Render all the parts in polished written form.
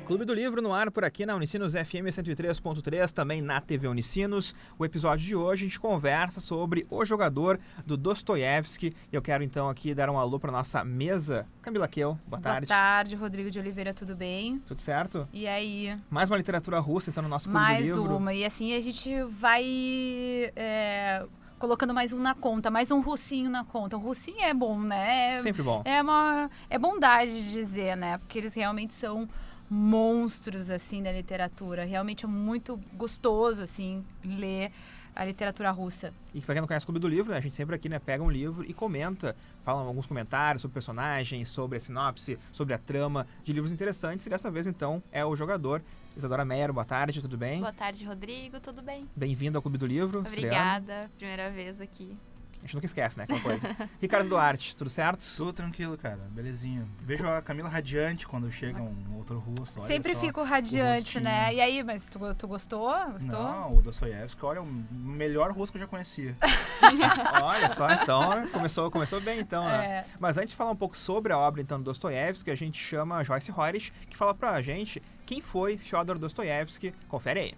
Clube do Livro no ar por aqui na Unicinos FM 103.3, também na TV Unicinos. O episódio de hoje a gente conversa sobre O Jogador, do Dostoiévski. Eu quero então aqui dar um alô para nossa mesa. Camila Keu, boa tarde. Boa tarde, Rodrigo de Oliveira, tudo bem? Tudo certo? E aí? Mais uma literatura russa então no nosso Clube do Livro. Mais uma, e assim a gente vai... colocando mais um na conta, mais um russinho na conta. O russinho é bom, né? Sempre bom. É bondade de dizer, né? Porque eles realmente são monstros, assim, da literatura. Realmente é muito gostoso, assim, ler a literatura russa. E pra quem não conhece o Clube do Livro, né, a gente sempre aqui, né, pega um livro e comenta, fala alguns comentários sobre personagens, sobre a sinopse, sobre a trama de livros interessantes. E dessa vez, então, é O Jogador. Isadora Meyer, boa tarde, tudo bem? Boa tarde, Rodrigo, tudo bem? Bem-vindo ao Clube do Livro. Obrigada, estreando. Primeira vez aqui. A gente nunca esquece, né, aquela coisa. Ricardo Duarte, tudo certo? Tudo tranquilo, cara, belezinha. Vejo a Camila radiante quando chega um outro russo. Sempre fico radiante, né? E aí, mas tu gostou? Não, o Dostoiévski, olha, o melhor russo que eu já conhecia. Olha só, então, começou bem, então, né? Mas antes de falar um pouco sobre a obra, então, do Dostoiévski, a gente chama a Joyce Horish, que fala pra gente quem foi Fyodor Dostoiévski. Confere aí.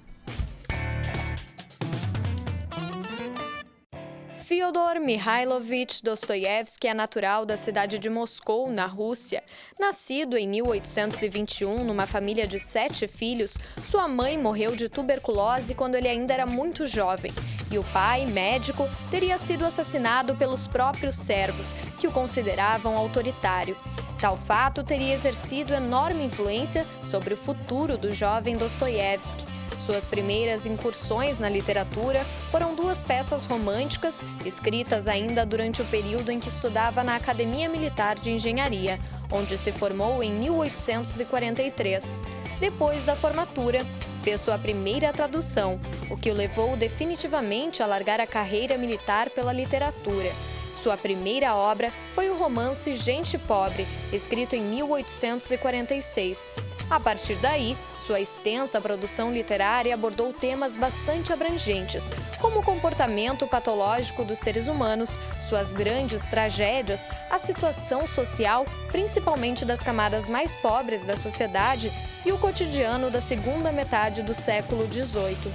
Fyodor Mikhailovich Dostoiévski é natural da cidade de Moscou, na Rússia. Nascido em 1821 numa família de 7 filhos, sua mãe morreu de tuberculose quando ele ainda era muito jovem. E o pai, médico, teria sido assassinado pelos próprios servos, que o consideravam autoritário. Tal fato teria exercido enorme influência sobre o futuro do jovem Dostoiévski. Suas primeiras incursões na literatura foram 2 peças românticas, escritas ainda durante o período em que estudava na Academia Militar de Engenharia, onde se formou em 1843. Depois da formatura, fez sua primeira tradução, o que o levou definitivamente a largar a carreira militar pela literatura. Sua primeira obra foi o romance Gente Pobre, escrito em 1846. A partir daí, sua extensa produção literária abordou temas bastante abrangentes, como o comportamento patológico dos seres humanos, suas grandes tragédias, a situação social, principalmente das camadas mais pobres da sociedade, e o cotidiano da segunda metade do século XVIII.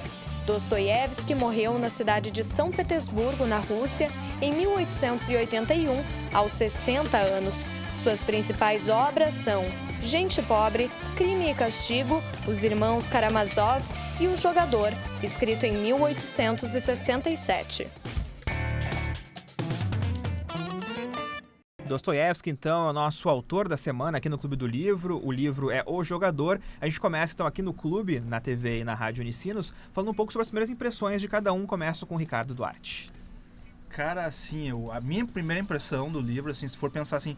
Dostoiévski morreu na cidade de São Petersburgo, na Rússia, em 1881, aos 60 anos. Suas principais obras são Gente Pobre, Crime e Castigo, Os Irmãos Karamazov e O Jogador, escrito em 1867. Dostoiévski, então, é o nosso autor da semana aqui no Clube do Livro. O livro é O Jogador. A gente começa, então, aqui no Clube, na TV e na Rádio Unicinos, falando um pouco sobre as primeiras impressões de cada um. Começo com o Ricardo Duarte. Cara, assim, a minha primeira impressão do livro, assim, se for pensar assim,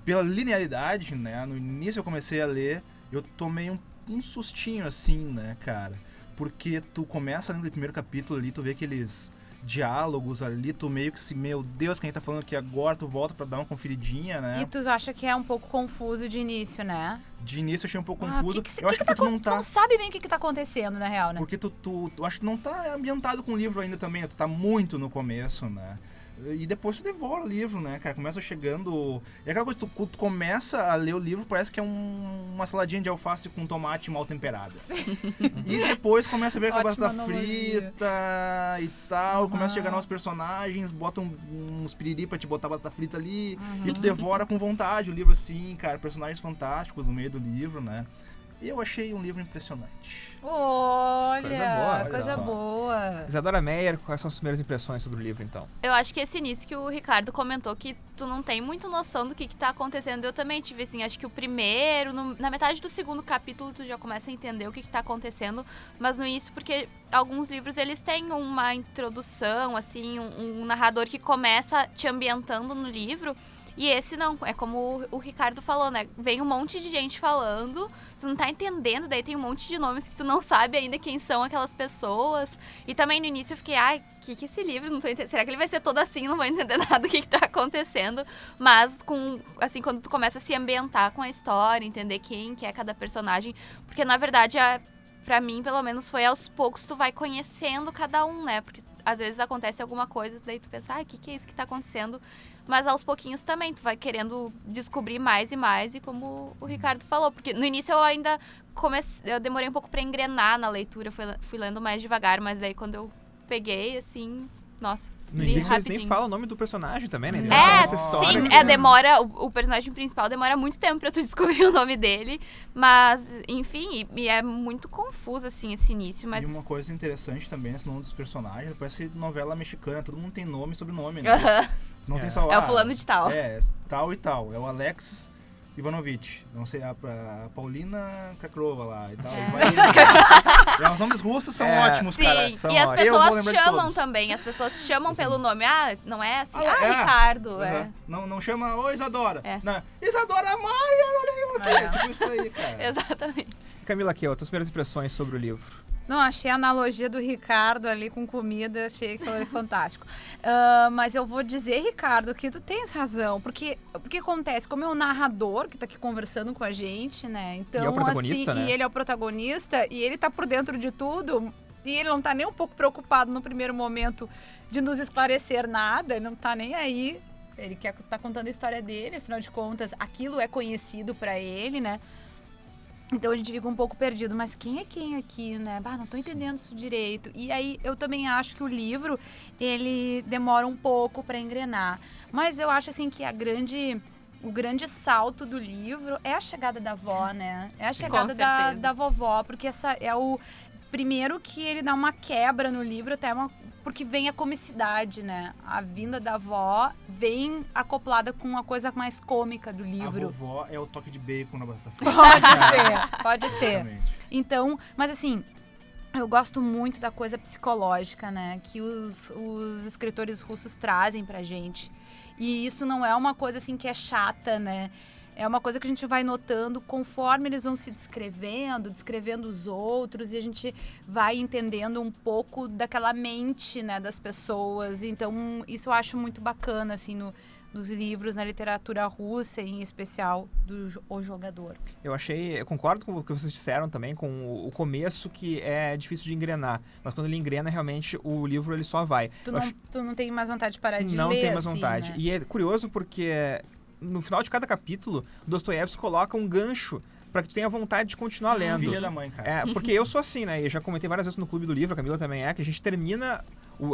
pela linearidade, né, no início eu comecei a ler, eu tomei um sustinho, assim, né, cara, porque tu começa lendo o primeiro capítulo ali, tu vê aqueles diálogos ali, tu meio que meu Deus, quem tá falando aqui agora, tu volta pra dar uma conferidinha, né? E tu acha que é um pouco confuso de início, né? De início eu achei um pouco confuso. Eu acho que tu não sabe bem o que tá acontecendo, na real, né? Porque tu acho que não tá ambientado com o livro ainda também, tu tá muito no começo, né? E depois tu devora o livro, né, cara? Começa chegando... É aquela coisa, tu começa a ler o livro, parece que é uma saladinha de alface com tomate mal temperada. E depois começa a ver aquela batata frita e tal, começa a chegar novos personagens, botam uns piriri pra te botar batata frita ali, e tu devora com vontade o livro assim, cara, personagens fantásticos no meio do livro, né? Eu achei um livro impressionante. Olha, coisa boa. Isadora Meyer, quais são as primeiras impressões sobre o livro, então? Eu acho que esse início que o Ricardo comentou, que tu não tem muita noção do que tá acontecendo. Eu também tive, assim, acho que o primeiro, na metade do segundo capítulo, tu já começa a entender o que tá acontecendo, mas no início, porque alguns livros, eles têm uma introdução, assim, um narrador que começa te ambientando no livro. E esse não, é como o Ricardo falou, né? Vem um monte de gente falando, tu não tá entendendo, daí tem um monte de nomes que tu não sabe ainda quem são aquelas pessoas. E também no início eu fiquei, que é esse livro? Não tô entendendo. Será que ele vai ser todo assim? Não vou entender nada do que tá acontecendo. Mas, assim, quando tu começa a se ambientar com a história, entender quem que é cada personagem, porque na verdade, pra mim, pelo menos, foi aos poucos tu vai conhecendo cada um, né? Porque às vezes acontece alguma coisa, daí tu pensa, o que é isso que tá acontecendo? Mas aos pouquinhos também, tu vai querendo descobrir mais e mais, e como o Ricardo falou, porque no início eu ainda eu demorei um pouco pra engrenar na leitura, fui lendo mais devagar, mas daí quando eu peguei, assim, nossa, No li início eles nem rapidinho. falam o nome do personagem também, né? Tem É, essa história sim, que- demora, o personagem principal demora muito tempo pra tu descobrir o nome dele, mas, enfim, e é muito confuso, assim, esse início, mas... E uma coisa interessante também, esse nome dos personagens, parece novela mexicana, todo mundo tem nome e sobrenome, né? Aham. Não É. tem só... É o fulano de tal. É, tal e tal. É o Alex Ivanovich. Não sei, a Paulina Kakrova lá e tal. É. Os nomes russos são É. ótimos, Sim, cara. São e as ótimos. Eu vou pessoas lembrar de chamam todos. também, as pessoas chamam Assim. pelo nome. Não é assim, É. Ricardo, é. Não chama, ô Isadora. É. Não, Isadora Maia, olha aí, É. tipo isso aí, cara. Exatamente. Camila, aqui, ó, tuas primeiras impressões sobre o livro. Não, achei a analogia do Ricardo ali com comida, achei que foi fantástico. Mas eu vou dizer, Ricardo, que tu tens razão, porque o que acontece? Como é o narrador que tá aqui conversando com a gente, né? Então, E é o protagonista, assim, né? e ele é o protagonista, e ele tá por dentro de tudo, e ele não tá nem um pouco preocupado no primeiro momento de nos esclarecer nada, ele não tá nem aí. Ele tá contando a história dele, afinal de contas, aquilo é conhecido pra ele, né? Então a gente fica um pouco perdido, mas quem é quem aqui, né? Não tô entendendo isso direito. E aí eu também acho que o livro, ele demora um pouco para engrenar. Mas eu acho assim que o grande salto do livro é a chegada da avó, né? É a Sim, chegada com da certeza. vovó, porque essa é o primeiro que ele dá uma quebra no livro, porque vem a comicidade, né? A vinda da avó vem acoplada com uma coisa mais cômica do A livro. vovó é o toque de bacon na batata frita. Pode ser. Exatamente. Então, mas assim, eu gosto muito da coisa psicológica, né? Que os escritores russos trazem pra gente. E isso não é uma coisa assim que é chata, né? É uma coisa que a gente vai notando conforme eles vão se descrevendo os outros, e a gente vai entendendo um pouco daquela mente, né, das pessoas. Então, isso eu acho muito bacana, assim, nos livros, na literatura russa, em especial do O Jogador. Eu concordo com o que vocês disseram também, com o começo que é difícil de engrenar, mas quando ele engrena, realmente, o livro ele só vai. Tu não tem mais vontade de parar de ler, Não tem mais assim, vontade. né? E é curioso porque no final de cada capítulo, Dostoiévski coloca um gancho para que tu tenha vontade de continuar lendo. Filha da mãe, cara. É, porque eu sou assim, né? Eu já comentei várias vezes no Clube do Livro, a Camila também que a gente termina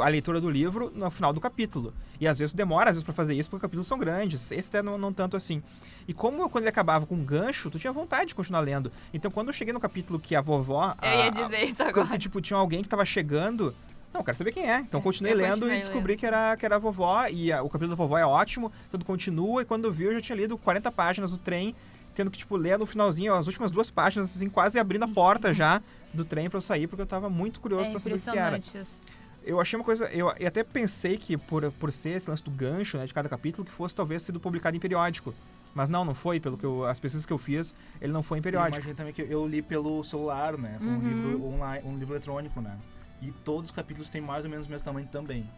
a leitura do livro no final do capítulo. E às vezes demora pra fazer isso, porque os capítulos são grandes. Esse até não tanto assim. E como quando ele acabava com um gancho, tu tinha vontade de continuar lendo. Então quando eu cheguei no capítulo que a vovó... Eu ia dizer isso agora. Que, tipo, tinha alguém que tava chegando... Não, eu quero saber quem é. Então continuei eu lendo continuei e descobri que era a vovó. E o capítulo da vovó é ótimo, tudo continua. E quando eu vi, eu já tinha lido 40 páginas do trem, tendo que, tipo, ler no finalzinho, as últimas 2 páginas, assim, quase abrindo a porta já do trem pra eu sair, porque eu tava muito curioso pra saber o que era. Impressionante isso. Eu achei uma coisa... Eu até pensei que, por ser esse lance do gancho, né, de cada capítulo, que fosse talvez sido publicado em periódico. Mas não foi. Pelo que as pesquisas que eu fiz, ele não foi em Eu periódico. imaginei também que eu li pelo celular, né? Foi um livro online, um livro eletrônico, né? E todos os capítulos têm mais ou menos o mesmo tamanho também.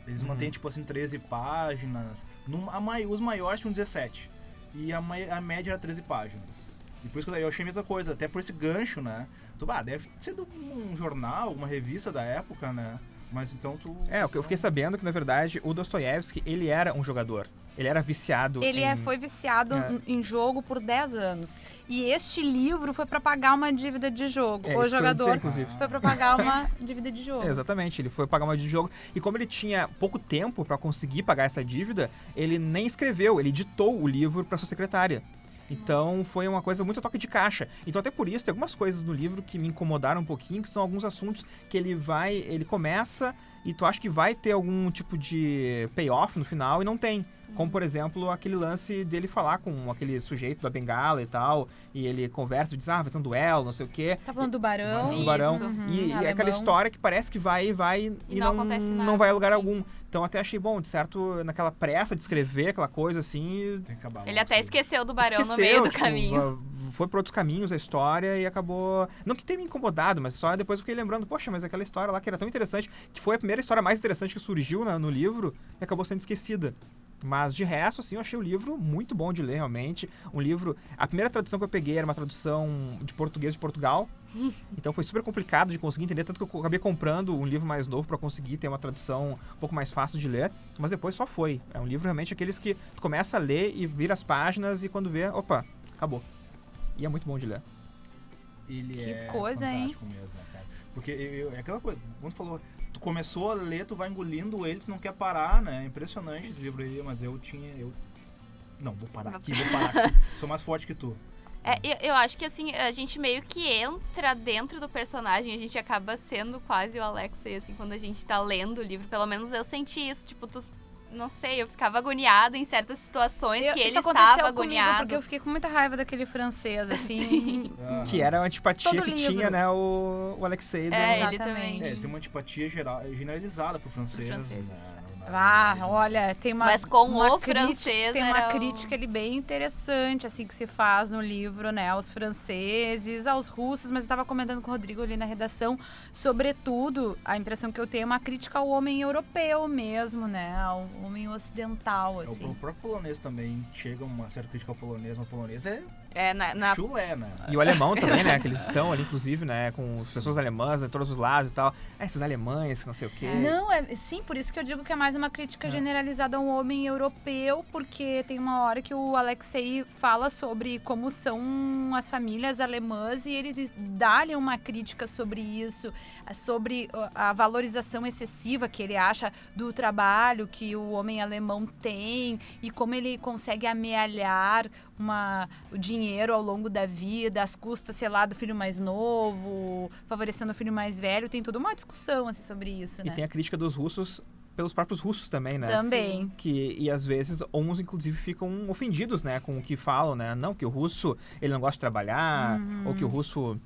Eles mantêm, tipo assim, 13 páginas. Os maiores tinham 17. E a média era 13 páginas. E por isso que eu achei a mesma coisa, até por esse gancho, né? Deve ser de um jornal, uma revista da época, né? Mas então tu... Eu fiquei sabendo que, na verdade, o Dostoiévski, ele era um jogador. Ele era viciado Ele em... foi viciado É. em jogo por 10 anos. E este livro foi pra pagar uma dívida de jogo. É, O isso que eu ia jogador dizer, inclusive. foi pra pagar uma dívida de jogo. Exatamente, ele foi pagar uma dívida de jogo. E como ele tinha pouco tempo pra conseguir pagar essa dívida, ele nem escreveu, ele ditou o livro pra sua secretária. Então foi uma coisa muito a toque de caixa. Então até por isso tem algumas coisas no livro que me incomodaram um pouquinho, que são alguns assuntos que ele começa e tu acha que vai ter algum tipo de payoff no final e não tem. Como, por exemplo, aquele lance dele falar com aquele sujeito da bengala e tal, e ele conversa e diz, vai ter um duelo, não sei o quê. Tá falando do Barão? Do Barão. Isso. E Alemão. aquela história que parece que vai e não acontece nada. não vai a lugar algum. Então até achei bom, de certo, naquela pressa de escrever aquela coisa assim. Tem que acabar Ele logo até isso aí. esqueceu do Barão no esqueceu, meio do tipo, caminho. Foi por outros caminhos a história e acabou. Não que tenha me incomodado, mas só depois eu fiquei lembrando, poxa, mas aquela história lá que era tão interessante, que foi a primeira história mais interessante que surgiu no livro e acabou sendo esquecida. Mas de resto, assim, eu achei o livro muito bom de ler, realmente. Um livro... A primeira tradução que eu peguei era uma tradução de português de Portugal. Então foi super complicado de conseguir entender, tanto que eu acabei comprando um livro mais novo para conseguir ter uma tradução um pouco mais fácil de ler. Mas depois só foi. É um livro realmente aqueles que tu começa a ler e vira as páginas e quando vê, opa, acabou. E é muito bom de ler. Ele Que é coisa, hein? fantástico mesmo, né, cara? Porque é aquela coisa, quando tu falou, tu começou a ler, tu vai engolindo ele, tu não quer parar, né? É impressionante esse livro aí, mas não, vou parar aqui. Sou mais forte que tu. Eu acho que assim, a gente meio que entra dentro do personagem, a gente acaba sendo quase o Alexei, assim, quando a gente tá lendo o livro. Pelo menos eu senti isso, tipo, não sei, eu ficava agoniada em certas situações que ele isso estava aconteceu agoniado. comigo, porque eu fiquei com muita raiva daquele francês, assim. Que era a antipatia Todo que livro. tinha, né, o Alexei. Ele Exatamente. também. Ele tem uma antipatia generalizada pro francês. francês. Né? Olha, tem uma Mas com uma o francês tem uma era crítica ali bem interessante, assim, que se faz no livro, né, aos franceses, aos russos, mas eu estava comentando com o Rodrigo ali na redação, sobretudo, a impressão que eu tenho é uma crítica ao homem europeu mesmo, né, ao homem ocidental, assim. O próprio polonês também chega uma certa crítica ao polonês, mas o polonês na chulé, né? E o alemão também, né? Que eles estão ali, inclusive, né? Com as pessoas alemãs de todos os lados e tal. Esses alemães, não sei o quê. Não, sim, por isso que eu digo que é mais uma crítica generalizada ao homem europeu, porque tem uma hora que o Alexei fala sobre como são as famílias alemãs e ele dá-lhe uma crítica sobre isso, sobre a valorização excessiva que ele acha do trabalho que o homem alemão tem e como ele consegue amealhar o dinheiro ao longo da vida, às custas, sei lá, do filho mais novo, favorecendo o filho mais velho. Tem toda uma discussão assim, sobre isso, E né? tem a crítica dos russos pelos próprios russos também, né? Também. E às vezes uns, inclusive, ficam ofendidos, né? Com o que falam, né? Não, que o russo, ele não gosta de trabalhar, ou que o russo...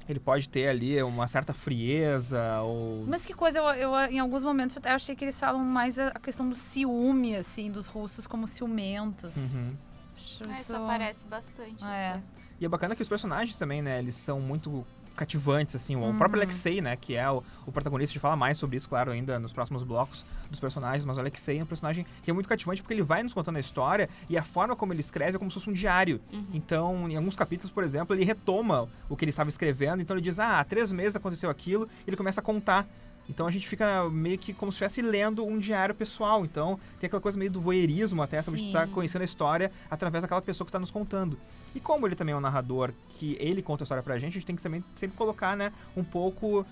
Ele pode ter ali uma certa frieza, ou... Mas que coisa, eu em alguns momentos até achei que eles falam mais a questão do ciúme, assim, dos russos como ciumentos. Uhum. Acho Isso aparece bastante. É. E é bacana que os personagens também, né? Eles são muito cativantes, assim. O próprio Alexei, né? Que é o protagonista, a gente fala mais sobre isso, claro, ainda nos próximos blocos dos personagens. Mas o Alexei é um personagem que é muito cativante porque ele vai nos contando a história e a forma como ele escreve é como se fosse um diário. Então, em alguns capítulos, por exemplo, ele retoma o que ele estava escrevendo. Então ele diz, há 3 meses aconteceu aquilo. E ele começa a contar. Então a gente fica meio que como se estivesse lendo um diário pessoal. Então tem aquela coisa meio do voyeurismo até, sobre a gente estar conhecendo a história através daquela pessoa que está nos contando. E como ele também é um narrador que ele conta a história pra gente, a gente tem que também sempre colocar, né, um pouco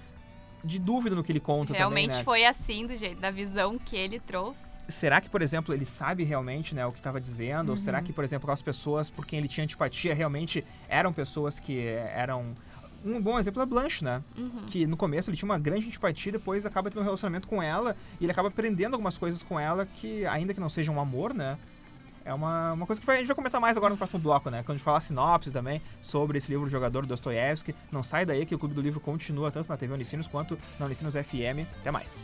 de dúvida no que ele conta Realmente também, né? foi assim, do jeito, da visão que ele trouxe. Será que, por exemplo, ele sabe realmente, né, o que estava dizendo? Ou será que, por exemplo, aquelas pessoas por quem ele tinha antipatia realmente eram pessoas que eram... Um bom exemplo é a Blanche, né? Que no começo ele tinha uma grande antipatia, depois acaba tendo um relacionamento com ela e ele acaba aprendendo algumas coisas com ela que, ainda que não seja um amor, né? É uma coisa que a gente vai comentar mais agora no próximo bloco, né? Quando a gente falar sinopse também sobre esse livro Jogador, Dostoiévski. Não sai daí que o Clube do Livro continua tanto na TV Unicinos quanto na Unicinos FM. Até mais.